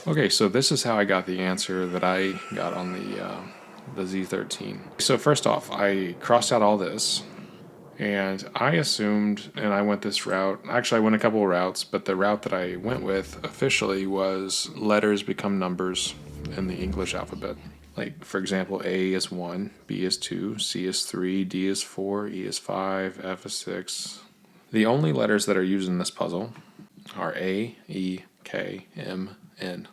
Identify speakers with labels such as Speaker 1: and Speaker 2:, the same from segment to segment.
Speaker 1: Okay, so this is how I got the answer that I got on the Z13. So first off, I crossed out all this, and I assumed, and I went this route. Actually, I went a couple of routes, but the route that I went with officially was letters become numbers in the English alphabet. Like, for example, A is 1, B is 2, C is 3, D is 4, E is 5, F is 6. The only letters that are used in this puzzle are A, E, K, M, N.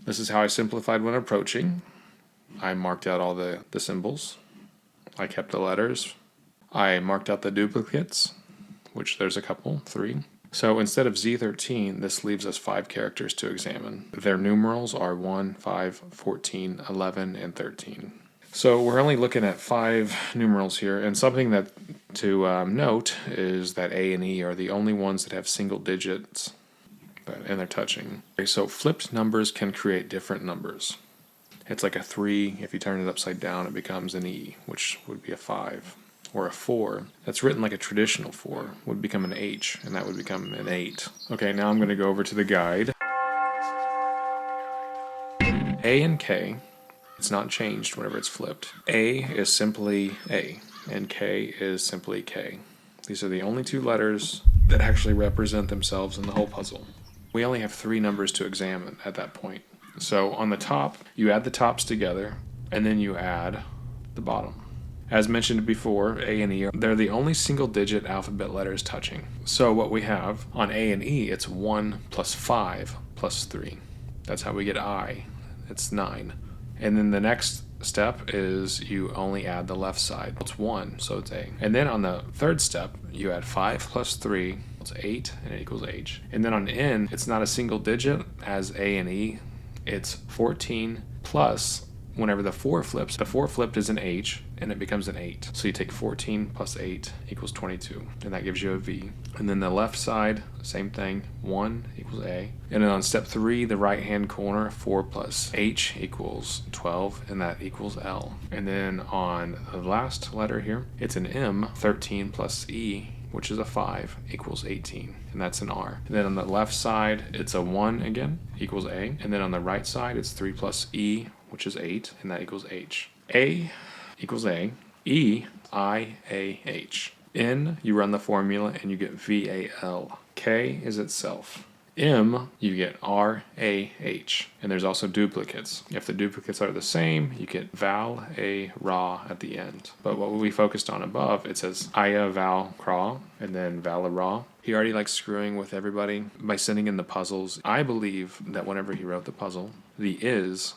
Speaker 1: This is how I simplified when approaching. I marked out all the symbols. I kept the letters. I marked out the duplicates, which there's a couple, 3. So instead of Z13, this leaves us 5 characters to examine. Their numerals are 1, 5, 14, 11, and 13. So we're only looking at 5 numerals here, and something that to note is that A and E are the only ones that have single digits and they're touching. Okay, so flipped numbers can create different numbers. It's like a 3, if you turn it upside down, it becomes an E, which would be a 5. Or a 4, that's written like a traditional 4, would become an H, and that would become an 8. Okay, now I'm going to go over to the guide. A and K, it's not changed whenever it's flipped. A is simply A, and K is simply K. These are the only 2 letters that actually represent themselves in the whole puzzle. We only have 3 numbers to examine at that point. So on the top, you add the tops together, and then you add the bottom. As mentioned before, A and E, they're the only single-digit alphabet letters touching. So what we have on A and E, it's 1 plus 5 plus 3. That's how we get I. It's 9. And then the next step is you only add the left side. It's 1, so it's A. And then on the third step, you add 5 plus 3, it's 8, and it equals H. And then on N, it's not a single digit as A and E. It's 14 plus, whenever the 4 flips, the 4 flipped is an H, and it becomes an 8. So you take 14 plus 8 equals 22, and that gives you a V. And then the left side, same thing, 1 equals A. And then on step 3, the right-hand corner, 4 plus H equals 12, and that equals L. And then on the last letter here, it's an M, 13 plus E, which is a 5, equals 18, and that's an R. And then on the left side, it's a 1 again, equals A. And then on the right side, it's 3 plus E, which is 8, and that equals H. A equals A, E, I, A, H. N, you run the formula and you get V-A-L. K is itself. M, you get R, A, H. And there's also duplicates. If the duplicates are the same, you get Val, A, Ra at the end. But what we focused on above, it says Aya, Val, Craw, and then Val, Ra. He already likes screwing with everybody by sending in the puzzles. I believe that whenever he wrote the puzzle, the is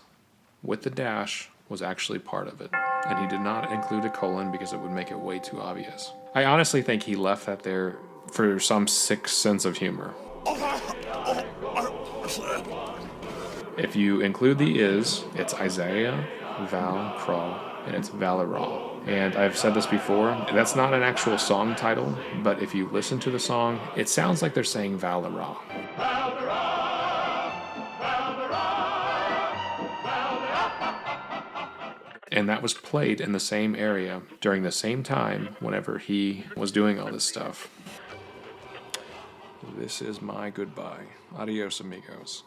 Speaker 1: with the dash was actually part of it. And he did not include a colon because it would make it way too obvious. I honestly think he left that there for some sick sense of humor. If you include the is, it's Isaiah, Val, Craw, and it's Valera. And I've said this before, that's not an actual song title, but if you listen to the song, it sounds like they're saying Valera. And that was played in the same area during the same time whenever he was doing all this stuff. This is my goodbye. Adios, amigos.